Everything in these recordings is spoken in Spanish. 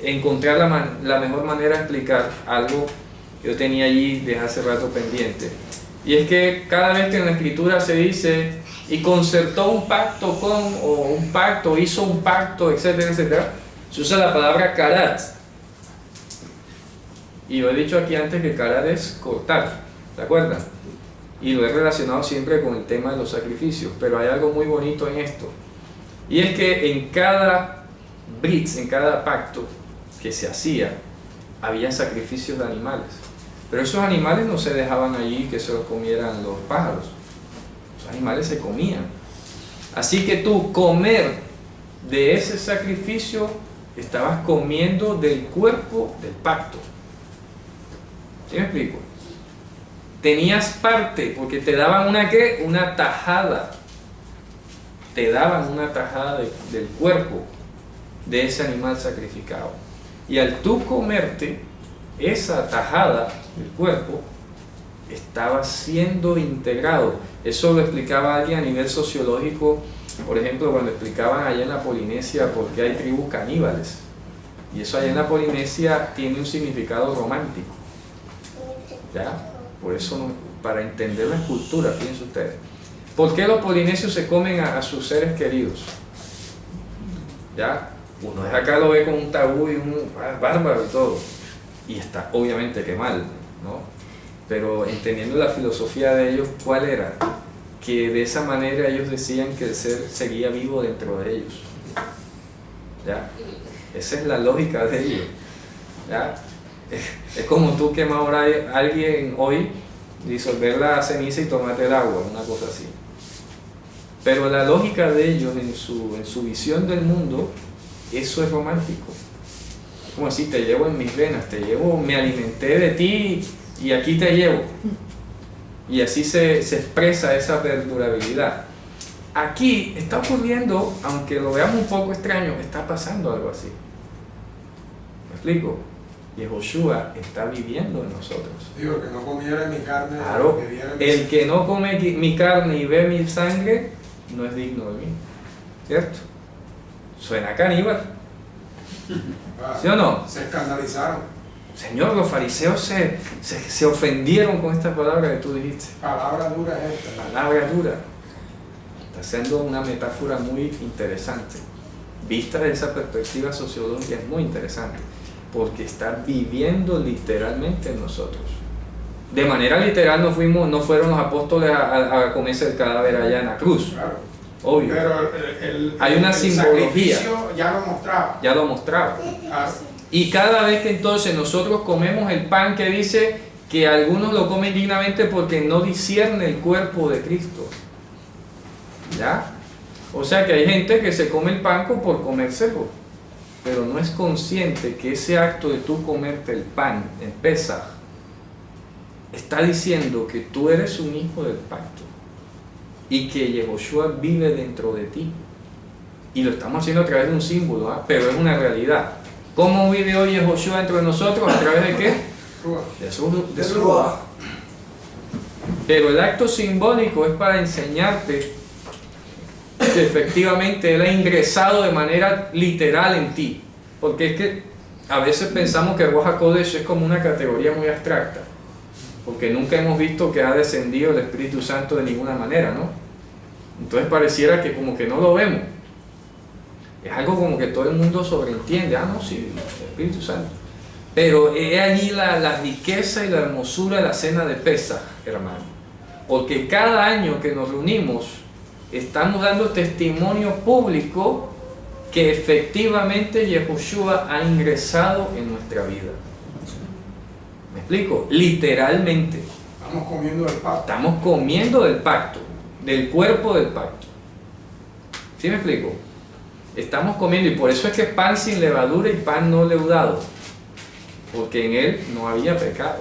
encontrar la mejor manera de explicar algo que yo tenía allí desde hace rato pendiente. Y es que cada vez que en la escritura se dice y concertó un pacto con, o un pacto, hizo un pacto, etcétera, etcétera, se usa la palabra karat. Y lo he dicho aquí antes que karat es cortar, ¿se acuerdan? Y lo he relacionado siempre con el tema de los sacrificios, pero hay algo muy bonito en esto. Y es que en cada brit, en cada pacto que se hacía, había sacrificios de animales. Pero esos animales no se dejaban allí que se los comieran los pájaros. Los animales se comían. Así que tú comer de ese sacrificio, estabas comiendo del cuerpo del pacto. ¿Sí me explico? Tenías parte, porque te daban una ¿qué? Una tajada. Te daban una tajada del cuerpo de ese animal sacrificado. Y al tú comerte esa tajada del cuerpo, estaba siendo integrado. Eso lo explicaba alguien a nivel sociológico, por ejemplo, cuando explicaban allá en la Polinesia por qué hay tribus caníbales. Y eso allá en la Polinesia tiene un significado romántico. ¿Ya? Por eso, para entender la cultura, fíjense ustedes. ¿Por qué los polinesios se comen a sus seres queridos? ¿Ya? Uno de acá lo ve con un tabú y un bárbaro y todo. Y está obviamente que mal, ¿no? Pero entendiendo la filosofía de ellos, ¿cuál era? Que de esa manera ellos decían que el ser seguía vivo dentro de ellos. ¿Ya? Esa es la lógica de ellos. ¿Ya? Es como tú quemas ahora a alguien hoy, disolver la ceniza y tomarte el agua, una cosa así. Pero la lógica de ellos en su visión del mundo, eso es romántico. Es como si te llevo en mis venas, me alimenté de ti y aquí te llevo. Y así se expresa esa perdurabilidad. Aquí está ocurriendo, aunque lo veamos un poco extraño, está pasando algo así. ¿Me explico? Yehoshua está viviendo en nosotros. Digo, que no comiera mi carne. Claro, el que no come mi carne y ve mi sangre no es digno de mí, ¿cierto? Suena caníbal, ¿sí o no? Se escandalizaron. Señor, los fariseos se ofendieron con esta palabra que tú dijiste. Palabra dura es esta. Palabra dura. Está haciendo una metáfora muy interesante. Vista desde esa perspectiva sociológica es muy interesante, porque está viviendo literalmente en nosotros. De manera literal no fueron los apóstoles a comerse el cadáver allá en la cruz. Claro. Obvio. Pero hay una simbología. Ya lo mostraba. Ya lo mostraba. Claro. Y cada vez que entonces nosotros comemos el pan que dice que algunos lo comen dignamente porque no discierne el cuerpo de Cristo. ¿Ya? O sea que hay gente que se come el pan por comérselo, pero no es consciente que ese acto de tú comerte el pan en Pesaj está diciendo que tú eres un hijo del pacto y que Yehoshua vive dentro de ti. Y lo estamos haciendo a través de un símbolo, ¿eh? Pero es una realidad. ¿Cómo vive hoy Yehoshua dentro de nosotros? ¿A través de qué? De su Ruach. Pero el acto simbólico es para enseñarte que efectivamente Él ha ingresado de manera literal en ti. Porque es que a veces pensamos que Ruach HaKodesh es como una categoría muy abstracta, porque nunca hemos visto que ha descendido el Espíritu Santo de ninguna manera, ¿no? Entonces pareciera que como que no lo vemos. Es algo como que todo el mundo sobreentiende. Ah, no, sí, el Espíritu Santo. Pero es allí la riqueza y la hermosura de la cena de Pesaj, hermano. Porque cada año que nos reunimos, estamos dando testimonio público que efectivamente Yehoshua ha ingresado en nuestra vida. ¿Me explico? Literalmente. Estamos comiendo del pacto. Estamos comiendo del pacto, del cuerpo del pacto. ¿Sí me explico? Estamos comiendo, y por eso es que pan sin levadura y pan no leudado, porque en él no había pecado.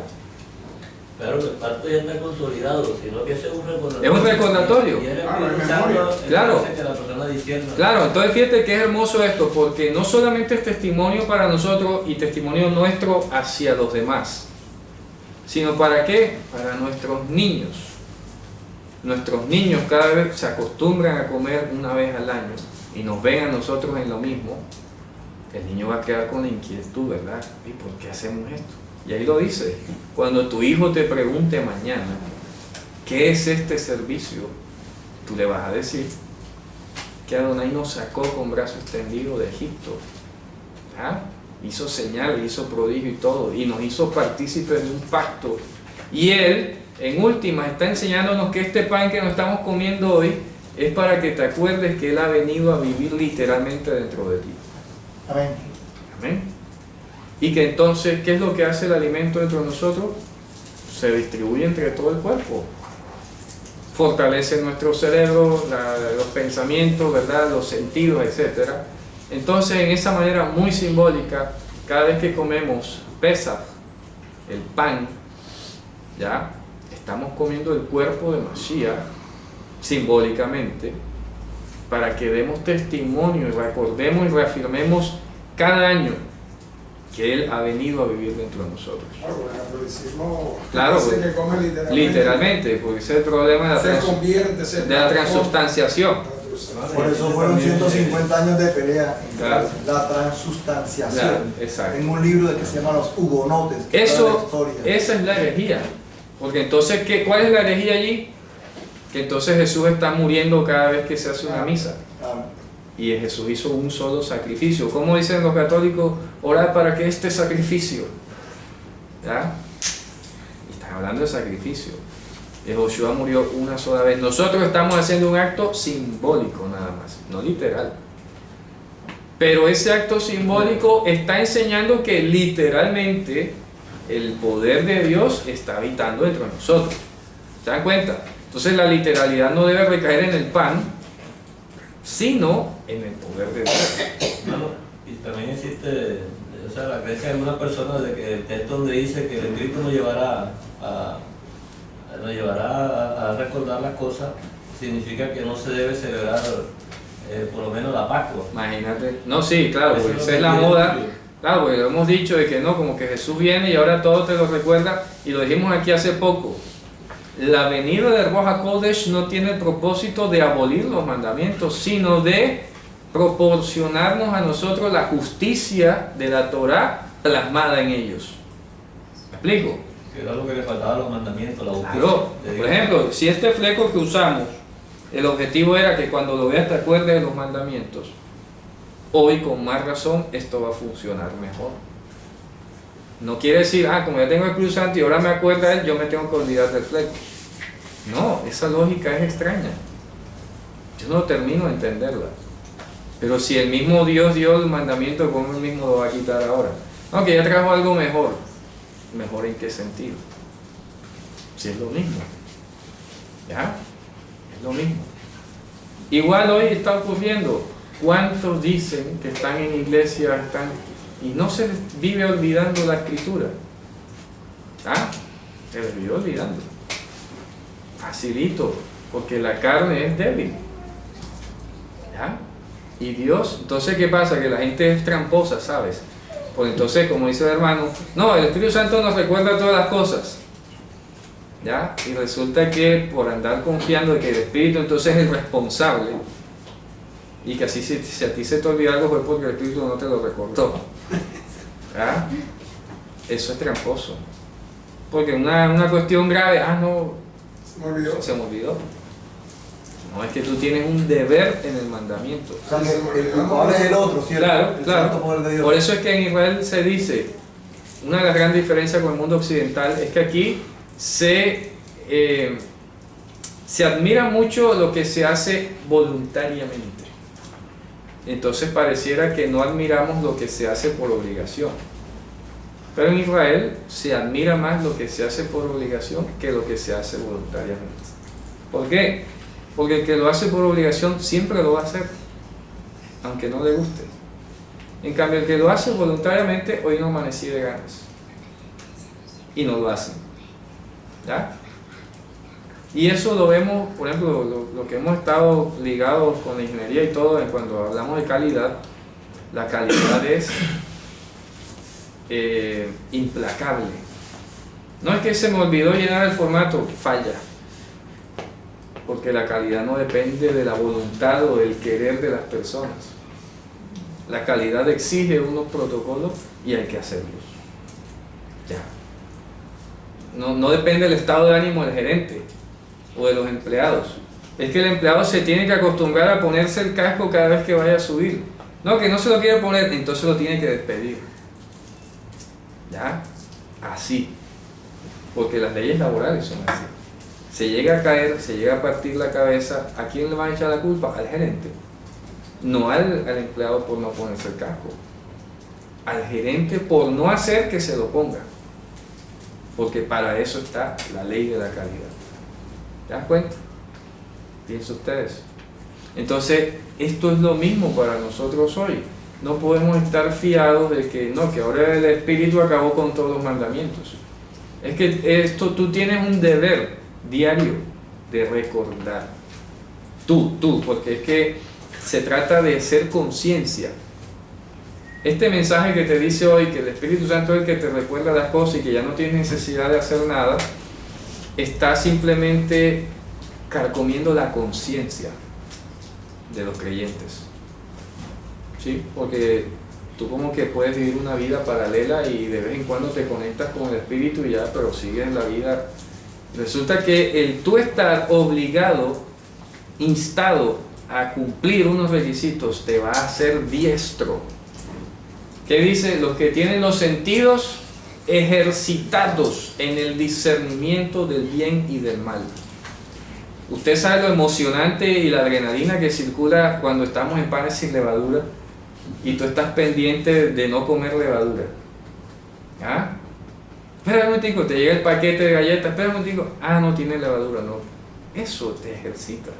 Claro, que el pacto ya está consolidado, sino que ese es un recordatorio. Es un recordatorio. Y el Claro, Espíritu es Santo, memoria. Claro. que la persona discierna. Claro, entonces fíjate que es hermoso esto, porque no solamente es testimonio para nosotros y testimonio nuestro hacia los demás, sino ¿para qué? Para nuestros niños. Nuestros niños cada vez se acostumbran a comer una vez al año y nos ven a nosotros en lo mismo. el niño va a quedar con la inquietud, ¿verdad? ¿Y por qué hacemos esto? Y ahí lo dice, cuando tu hijo te pregunte mañana, ¿qué es este servicio? Tú le vas a decir que Adonai nos sacó con brazo extendido de Egipto, ¿ah? Hizo señales, hizo prodigio y todo, y nos hizo partícipes de un pacto. Y Él, en última, está enseñándonos que este pan que nos estamos comiendo hoy es para que te acuerdes que Él ha venido a vivir literalmente dentro de ti. Amén. Amén. Y que entonces, ¿qué es lo que hace el alimento dentro de nosotros? Se distribuye entre todo el cuerpo. Fortalece nuestro cerebro, los pensamientos, ¿verdad? Los sentidos, etc. Entonces, en esa manera muy simbólica, cada vez que comemos Pesaj, el pan, ¿ya? Estamos comiendo el cuerpo de Mashiach, simbólicamente, para que demos testimonio y recordemos y reafirmemos cada año que Él ha venido a vivir dentro de nosotros. Claro, Claro, que come literalmente, porque ese es el problema de la transubstanciación. Por eso fueron 150 años de pelea. Claro. La transustanciación. Claro, exacto. En un libro que se llama Los Hugonotes. Que Eso, habla de la historia. esa es la herejía. Porque entonces, ¿cuál es la herejía allí? Que entonces Jesús está muriendo cada vez que se hace una misa. Y Jesús hizo un solo sacrificio. ¿Cómo dicen los católicos? Orar para que este sacrificio. ¿Ya? Y están hablando de sacrificio. Josué murió una sola vez. Nosotros estamos haciendo un acto simbólico nada más, no literal. Pero ese acto simbólico está enseñando que literalmente el poder de Dios está habitando dentro de nosotros. ¿Se dan cuenta? Entonces la literalidad no debe recaer en el pan, sino en el poder de Dios. Bueno, y también existe, o sea, la creencia de algunas personas de que el texto donde dice que el Espíritu nos llevará a recordar las cosas, significa que no se debe celebrar por lo menos la Pascua. Imagínate. No, sí, claro, Eso porque es esa lo es que la quiere moda. decir. Claro, porque lo hemos dicho de que no, como que Jesús viene y ahora todo te lo recuerda, y lo dijimos aquí hace poco. La venida del Ruach HaKodesh no tiene el propósito de abolir los mandamientos, sino de proporcionarnos a nosotros la justicia de la Torah plasmada en ellos. ¿Me explico? Que era lo que le faltaba a los mandamientos, la justicia. Claro. de Dios. Por ejemplo, si este fleco que usamos, el objetivo era que cuando lo veas te acuerdes de los mandamientos, hoy con más razón esto va a funcionar mejor. No quiere decir, como ya tengo el Espíritu Santo y ahora me acuerda él, yo me tengo que olvidar del fleco. No, esa lógica es extraña. Yo no termino de entenderla. Pero si el mismo Dios dio el mandamiento, ¿cómo él mismo lo va a quitar ahora? Aunque ya trajo algo mejor. ¿Mejor en qué sentido? Si es lo mismo. ¿Ya? Es lo mismo. Igual hoy está ocurriendo. ¿Cuántos dicen que están en iglesia y no se les vive olvidando la escritura? Se les vive olvidando. Facilito, porque la carne es débil. ¿Ya? Y Dios, entonces ¿qué pasa? Que la gente es tramposa, ¿sabes? Pues entonces, como dice el hermano, no, el Espíritu Santo nos recuerda todas las cosas. ¿Ya? Y resulta que por andar confiando en que el Espíritu entonces es el responsable, y que así si a ti se te olvida algo fue porque el Espíritu no te lo recordó. ¿Ya? Eso es tramposo. Porque una cuestión grave, no, se me olvidó. No, es que tú tienes un deber en el mandamiento. O sea, que el culpable es el otro, ¿cierto? Claro, El claro. santo poder de Dios. Por eso es que en Israel se dice, una de las grandes diferencias con el mundo occidental es que aquí se admira mucho lo que se hace voluntariamente. Entonces pareciera que no admiramos lo que se hace por obligación. Pero en Israel se admira más lo que se hace por obligación que lo que se hace voluntariamente. ¿Por qué? Porque el que lo hace por obligación siempre lo va a hacer, aunque no le guste. En cambio, el que lo hace voluntariamente, hoy no amanecí de ganas. Y no lo hacen. ¿Ya? Y eso lo vemos, por ejemplo, lo que hemos estado ligados con la ingeniería y todo, cuando hablamos de calidad, la calidad es implacable. No es que se me olvidó llenar el formato, falla. Porque la calidad no depende de la voluntad o del querer de las personas. La calidad exige unos protocolos y hay que hacerlos. Ya. No depende del estado de ánimo del gerente o de los empleados. Es que el empleado se tiene que acostumbrar a ponerse el casco cada vez que vaya a subir. No, que no se lo quiere poner, entonces lo tiene que despedir. ¿Ya? Así. Porque las leyes laborales son así. Se llega a caer, se llega a partir la cabeza, ¿a quién le va a echar la culpa? Al gerente. No al empleado por no ponerse el casco. Al gerente por no hacer que se lo ponga. Porque para eso está la ley de la calidad. ¿Te das cuenta? Piensen ustedes. Entonces, esto es lo mismo para nosotros hoy. No podemos estar fiados de que no, que ahora el Espíritu acabó con todos los mandamientos. Es que esto tú tienes un deber diario de recordar. Tú, porque es que se trata de ser conciencia. Este mensaje que te dice hoy que el Espíritu Santo es el que te recuerda las cosas y que ya no tienes necesidad de hacer nada, está simplemente carcomiendo la conciencia de los creyentes. ¿Sí? Porque tú como que puedes vivir una vida paralela y de vez en cuando te conectas con el Espíritu y ya, pero sigues la vida. Resulta que el tú estar obligado, instado a cumplir unos requisitos, te va a hacer diestro. ¿Qué dice? Los que tienen los sentidos ejercitados en el discernimiento del bien y del mal. Usted sabe lo emocionante y la adrenalina que circula cuando estamos en panes sin levadura y tú estás pendiente de no comer levadura. ¿Ah? Espera un momentico, te llega el paquete de galletas, espera un momentico, no tiene levadura, no. Eso te ejercita.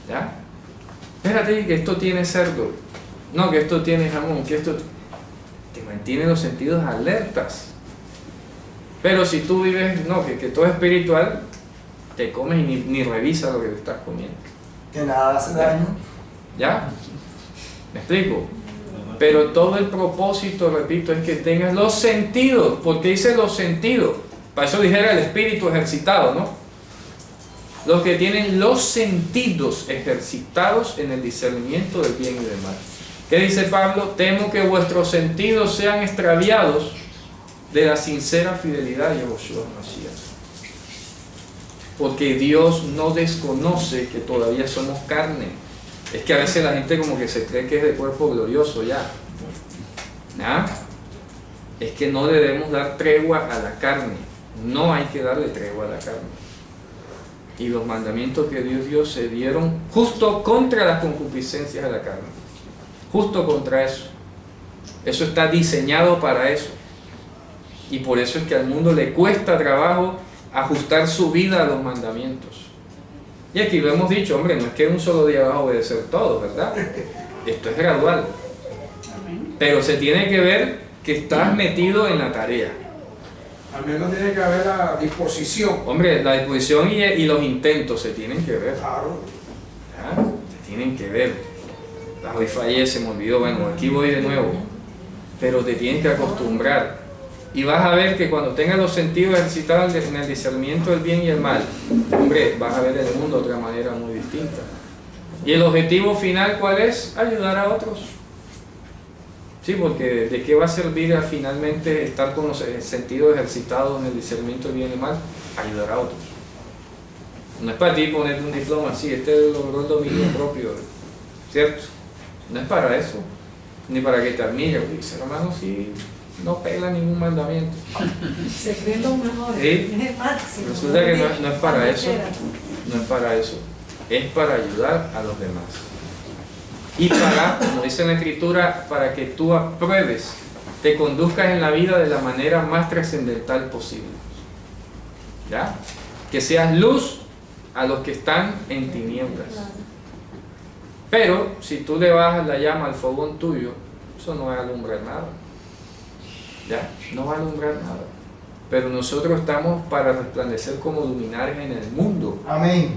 ¿Ya? Espérate que esto tiene cerdo, no, que esto tiene jamón, que esto te mantiene los sentidos alertas. Pero si tú vives, no, que todo es espiritual, te comes y ni revisas lo que te estás comiendo. Que nada hace daño. ¿Ya? ¿Me explico? Pero todo el propósito, repito, es que tengas los sentidos. ¿Por qué dice los sentidos? Para eso dijera el espíritu ejercitado, ¿no? Los que tienen los sentidos ejercitados en el discernimiento del bien y del mal. ¿Qué dice Pablo? Temo que vuestros sentidos sean extraviados de la sincera fidelidad de Yeshua Mashiach. Porque Dios no desconoce que todavía somos carne. Es que a veces la gente como que se cree que es de cuerpo glorioso ya. ¿Ah? Es que no le debemos dar tregua a la carne. No hay que darle tregua a la carne. Y los mandamientos que Dios dio se dieron justo contra las concupiscencias de la carne. Justo contra eso. Eso está diseñado para eso. Y por eso es que al mundo le cuesta trabajo ajustar su vida a los mandamientos. Y aquí lo hemos dicho, hombre, no es que un solo día vas a obedecer todo, ¿verdad? Esto es gradual. Pero se tiene que ver que estás metido en la tarea. Al menos tiene que haber la disposición. Hombre, la disposición y los intentos se tienen que ver. Claro. ¿Ah? Se tienen que ver. Hoy fallé, se me olvidó, bueno, aquí voy de nuevo. Pero te tienes que acostumbrar. Y vas a ver que cuando tengas los sentidos ejercitados en el discernimiento del bien y el mal, hombre, vas a ver el mundo de otra manera muy distinta. ¿Y el objetivo final cuál es? Ayudar a otros. Sí, porque ¿de qué va a servir finalmente estar con los sentidos ejercitados en el discernimiento del bien y el mal? Ayudar a otros. No es para ti ponerte un diploma, sí, logró el dominio propio, ¿cierto? No es para eso, ni para que te admire. Dice, hermano, sí, no pela ningún mandamiento. Se creen los mejores, ¿Sí? es el máximo. Resulta que no es para eso, no es para eso, es para ayudar a los demás. Y para, como dice en la Escritura, para que tú apruebes, te conduzcas en la vida de la manera más trascendental posible. ¿Ya? Que seas luz a los que están en tinieblas. Pero si tú le bajas la llama al fogón tuyo, eso no va a alumbrar nada. ¿Ya? No va a alumbrar nada. Pero nosotros estamos para resplandecer como luminares en el mundo. Amén.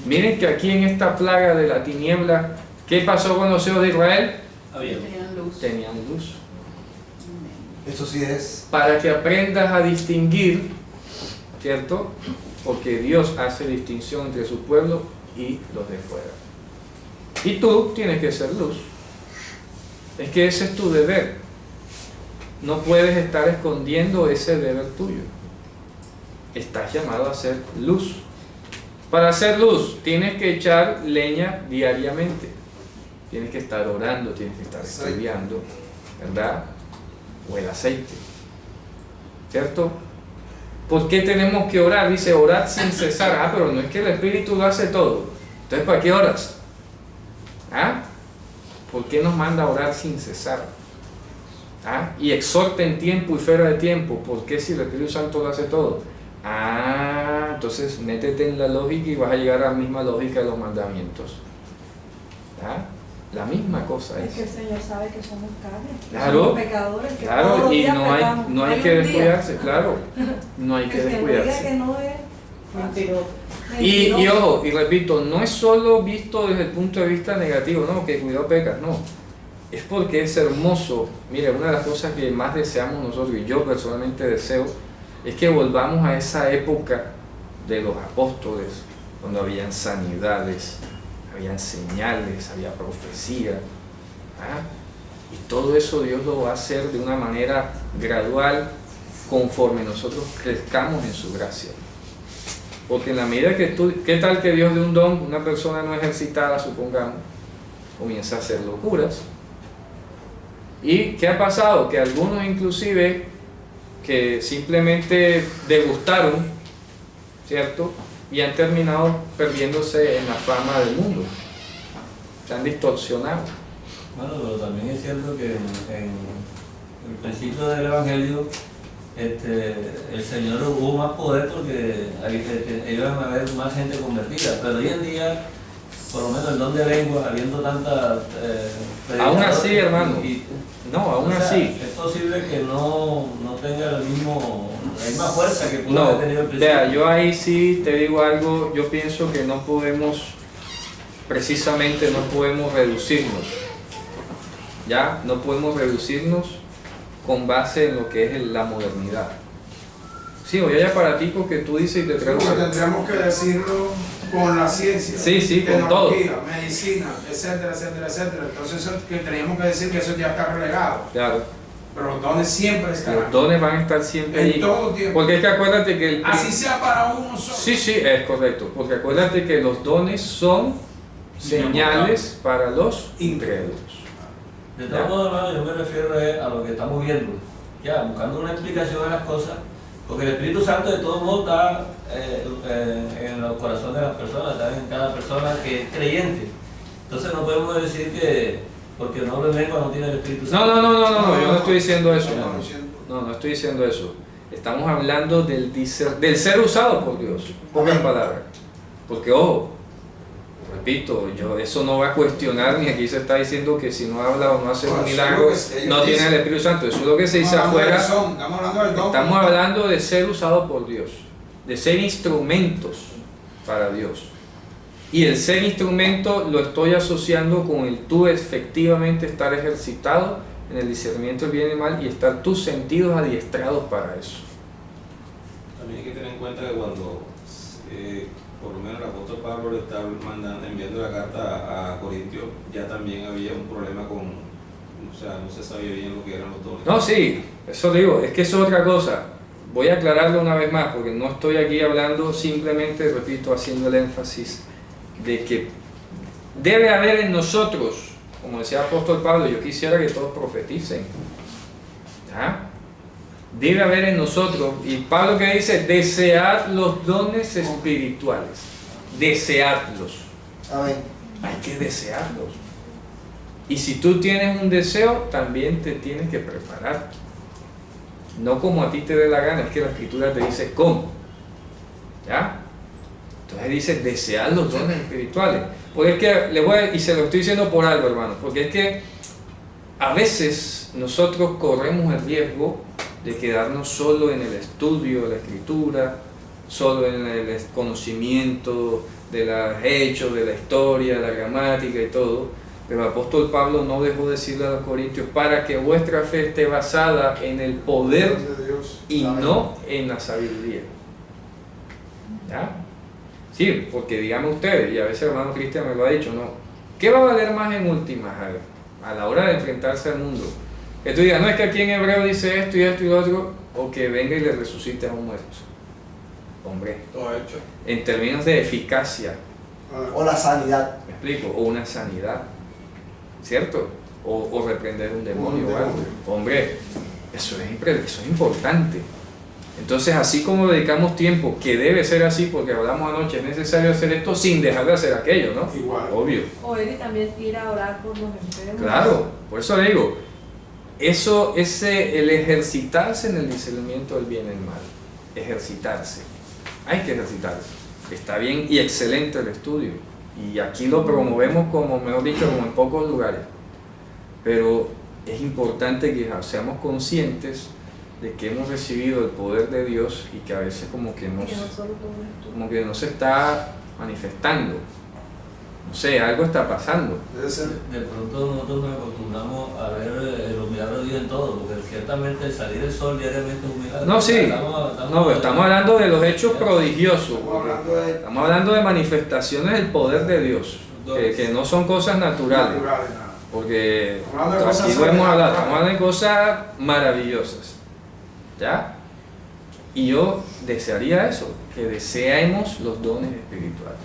Miren que aquí en esta plaga de la tiniebla, ¿qué pasó con los hijos de Israel? Tenían luz. Tenían luz. Eso sí es. Para que aprendas a distinguir, ¿cierto? Porque Dios hace distinción entre su pueblo y los de fuera. Y tú tienes que ser luz. Es que ese es tu deber. No puedes estar escondiendo ese deber tuyo. Estás llamado a hacer luz. Para hacer luz tienes que echar leña diariamente. Tienes que estar orando, tienes que estar estudiando, ¿verdad? O el aceite, ¿cierto? ¿Por qué tenemos que orar? Dice, orad sin cesar. Ah, pero no es que el Espíritu lo hace todo. Entonces, ¿para qué oras? ¿Ah? ¿Por qué nos manda a orar sin cesar? ¿Ah? Y exhorta en tiempo y fuera de tiempo. ¿Por qué si el Espíritu Santo lo hace todo? Ah, entonces métete en la lógica y vas a llegar a la misma lógica de los mandamientos. ¿Ah? La misma cosa Es es. que el Señor sabe que somos carne, que Claro, somos pecadores, que todos claro, los y días no hay pecamos. que un día descuidarse, claro. No hay que que diga descuidarse. que no es mentiroso. Y ojo, y repito, no es solo visto desde el punto de vista negativo, no, que cuidado pecas, no. Es porque es hermoso. Mire, una de las cosas que más deseamos nosotros, y yo personalmente deseo, es que volvamos a esa época de los apóstoles, donde habían sanidades, habían señales, había profecía. ¿Ah? Y todo eso Dios lo va a hacer de una manera gradual, conforme nosotros crezcamos en su gracia. Porque en la medida que ¿qué tal que Dios dé un don? Una persona no ejercitada, supongamos, comienza a hacer locuras. ¿Y qué ha pasado? Que algunos inclusive que simplemente degustaron, ¿cierto? Y han terminado perdiéndose en la fama del mundo. Se han distorsionado. Bueno, pero también es cierto que en el principio del Evangelio el Señor hubo más poder porque iban a haber más gente convertida, pero hoy en día, por lo menos el don de lengua, habiendo tanta Aún así, hermano, no, aún o sea, así. es posible que no tenga la misma fuerza que pudo No, haber tenido el principio. vea, yo ahí sí te digo algo, yo pienso que no podemos, precisamente no podemos reducirnos, ¿ya? No podemos reducirnos con base en lo que es la modernidad. Sí, hoy hay aparaticos que tú dices y te Pero traducen. tendríamos que decirlo con la ciencia, Sí, sí, con todo. tecnología, medicina, etcétera, etcétera, etcétera. Entonces eso que teníamos que decir que eso ya está relegado. Claro, Pero los dones siempre estarán. los dones van a estar siempre En ahí. todo tiempo. Porque es que acuérdate que el... Así sea para uno solo. Sí, sí, es correcto. Porque acuérdate que los dones son señales para los incrédulos. De todos modos, hermano, yo me refiero a lo que estamos viendo, ya, buscando una explicación a las cosas, porque el Espíritu Santo de todos modos está en los corazones de las personas, está en cada persona que es creyente. Entonces no podemos decir que porque no habla en lengua no tiene el Espíritu Santo. No, yo no estoy diciendo eso. No. No estoy diciendo eso. Estamos hablando del ser usado por Dios, pocas palabras. Porque ojo, repito, eso no va a cuestionar, ni aquí se está diciendo que si no habla o no hace un milagro, no tiene el Espíritu Santo. Eso es lo que se dice afuera. Estamos hablando del don. Estamos hablando de ser usado por Dios, de ser instrumentos para Dios. Y el ser instrumento lo estoy asociando con el tú efectivamente estar ejercitado en el discernimiento del bien y el mal y estar tus sentidos adiestrados para eso. También hay que tener en cuenta que cuando por lo menos el apóstol Pablo le está enviando la carta a Corintios, ya también había un problema con, o sea, no se sabía bien lo que eran los dones. No, sí, eso digo, es que eso es otra cosa. Voy a aclararlo una vez más porque no estoy aquí hablando, simplemente, repito, haciendo el énfasis de que debe haber en nosotros, como decía el apóstol Pablo, yo quisiera que todos profeticen. ¿Ah? Debe haber en nosotros, y Pablo que dice, desead los dones espirituales, deseadlos. Amén. Hay que desearlos. Y si tú tienes un deseo, también te tienes que preparar. No como a ti te dé la gana, es que la escritura te dice cómo. ¿Ya? Entonces dice, desead los dones espirituales. Porque es que, y se lo estoy diciendo por algo, hermano, porque es que a veces nosotros corremos el riesgo de quedarnos solo en el estudio de la escritura, solo en el conocimiento de los hechos, de la historia, de la gramática y todo. Pero el apóstol Pablo no dejó de decirle a los corintios, para que vuestra fe esté basada en el poder de Dios. y no en la sabiduría. ¿Ya? Sí, porque díganme ustedes, y a veces el hermano Cristian me lo ha dicho, ¿no? ¿Qué va a valer más en últimas? A ver, a la hora de enfrentarse al mundo. Que tú digas, no es que aquí en Hebreo dice esto y esto y lo otro, o que venga y le resucite a un muerto. Hombre, Todo hecho. en términos de eficacia, O la sanidad. ¿me explico? O una sanidad, ¿cierto? O reprender un demonio o algo. Hombre, eso es importante. Entonces, así como dedicamos tiempo, que debe ser así, porque hablamos anoche, es necesario hacer esto sin dejar de hacer aquello, ¿no? Igual. Obvio. O él y también ir a orar por los enfermos. Claro, por eso le digo, el ejercitarse en el discernimiento del bien y el mal, ejercitarse, hay que ejercitarse, está bien y excelente el estudio, y aquí lo promovemos como, mejor dicho, como en pocos lugares, pero es importante que seamos conscientes de que hemos recibido el poder de Dios y que a veces como que Que no solo todo esto. como que no se está manifestando, no sé, algo está pasando. Debe ser. De pronto nosotros nos acostumbramos a ver los milagros de Dios en todo, porque ciertamente salir del sol diariamente es un milagro. No, sí. No, pero estamos hablando de los hechos prodigiosos. Estamos hablando de Estamos hablando de manifestaciones del poder de Dios, que no son cosas naturales, naturales, nada. porque Estamos hablando de cosas aquí lo hemos hablado, sobrenaturales. estamos hablando de cosas maravillosas, ¿ya? Y yo desearía eso, que deseemos los dones espirituales.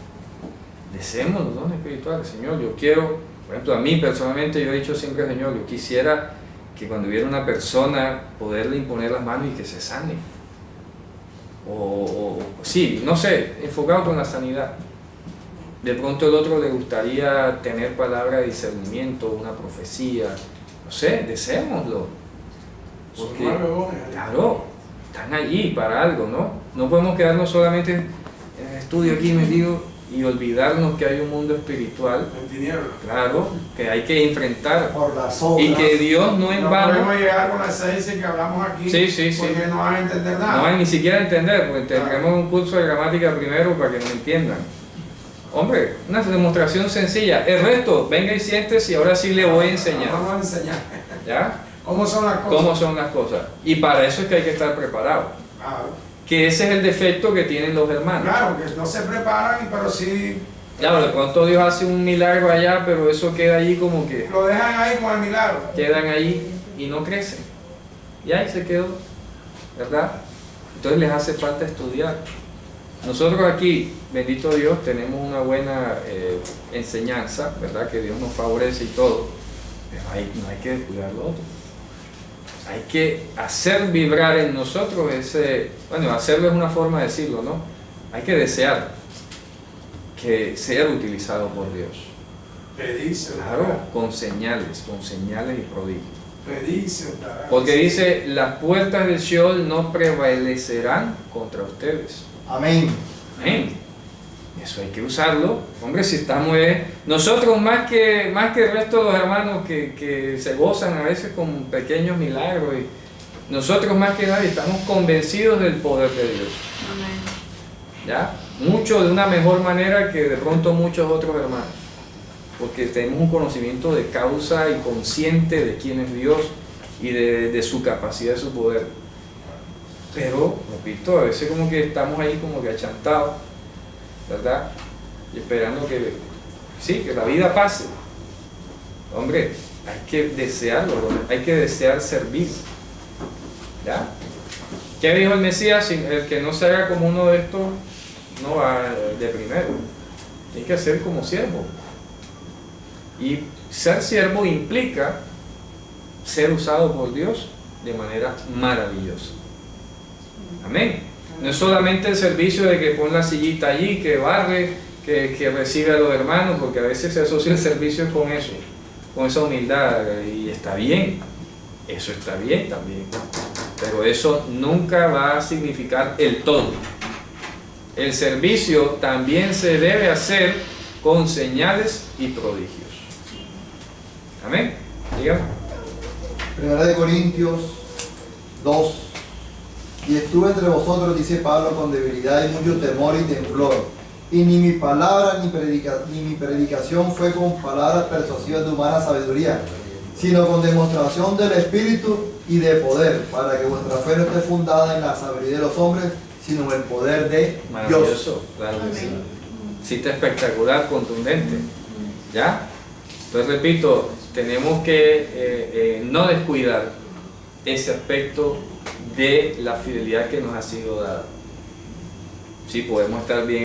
Deseemos los dones espirituales, Señor. Yo quiero, por ejemplo, a mí personalmente, yo he dicho siempre, Señor, yo quisiera que cuando hubiera una persona, poderle imponer las manos y que se sane. Sí, no sé, enfocado con la sanidad. De pronto el otro le gustaría tener palabra de discernimiento, una profecía. No sé, deseémoslo. Son Porque, 9 dones. claro, están allí para algo, ¿no? No podemos quedarnos solamente en el estudio aquí metido y olvidarnos que hay un mundo espiritual, En tinieblas. claro, que hay que enfrentar. Por las obras. Y que Dios no en No vano, podemos llegar con la esencia que hablamos aquí. Sí, sí, sí. Porque no van a entender nada. no hay ni siquiera entender, porque tendremos un curso de gramática primero para que nos entiendan. Hombre, una demostración sencilla. El resto, venga y siéntese y ahora sí le voy a enseñar. Vamos a enseñar. ¿Ya? ¿Cómo son las cosas? ¿Cómo son las cosas? Y para eso es que hay que estar preparado. Claro. Que ese es el defecto que tienen los hermanos. Claro, que no se preparan, pero sí Claro, de pronto Dios hace un milagro allá, pero eso queda allí como que lo dejan ahí con el milagro. quedan ahí y no crecen. Y ahí se quedó, ¿verdad? Entonces les hace falta estudiar. Nosotros aquí, bendito Dios, tenemos una buena enseñanza, ¿verdad? Que Dios nos favorece y todo, pero no hay que descuidar lo otro. Hay que hacer vibrar en nosotros ese, bueno, hacerlo es una forma de decirlo, ¿no? Hay que desear que sea utilizado por Dios. Pedíselo. Claro, con señales y prodigios. Pedíselo. Porque dice, las puertas del Sheol no prevalecerán contra ustedes. Amén. Amén. Eso hay que usarlo. Hombre, si estamos... nosotros más que el resto de los hermanos que se gozan a veces con pequeños milagros, y nosotros más que nadie estamos convencidos del poder de Dios. Amén. ¿Ya? Mucho de una mejor manera que de pronto muchos otros hermanos. Porque tenemos un conocimiento de causa y consciente de quién es Dios y de su capacidad, de su poder. Pero, repito, a veces como que estamos ahí como que achantados, ¿verdad? Y esperando que, sí, que la vida pase. Hombre, hay que desearlo, hay que desear servir. ¿Ya? ¿Qué dijo el Mesías? El que no se haga como uno de estos no va de primero. Tiene que ser como siervo. Y ser siervo implica ser usado por Dios de manera maravillosa. Amén. No es solamente el servicio de que pone la sillita allí, que barre, que recibe a los hermanos, porque a veces se asocia el servicio con eso, con esa humildad, y está bien, eso está bien también, pero eso nunca va a significar el todo. El servicio también se debe hacer con señales y prodigios. Amén. Dígame. Primera de Corintios 2. Y estuve entre vosotros, dice Pablo, con debilidad y mucho temor y temblor. Y ni mi palabra ni mi predicación fue con palabras persuasivas de humana sabiduría, sino con demostración del Espíritu y de poder, para que vuestra fe no esté fundada en la sabiduría de los hombres, sino en el poder de Dios. Maravilloso, claro que sí. Cita espectacular, contundente. ¿Ya? Entonces repito, tenemos que no descuidar ese aspecto de la fidelidad que nos ha sido dada. Sí, podemos estar bien